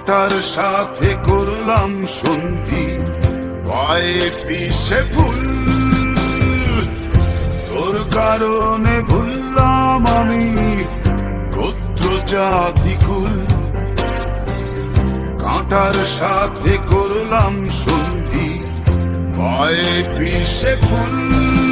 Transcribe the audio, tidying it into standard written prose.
কাঁটার সাথে করলাম সন্ধি, পায়ে পিছে ফুল। তোর কারণে ভুললাম আমি গোত্র জাতি কুল। কাঁটার সাথে করলাম সন্ধি, পায়ে পিছে ফুল।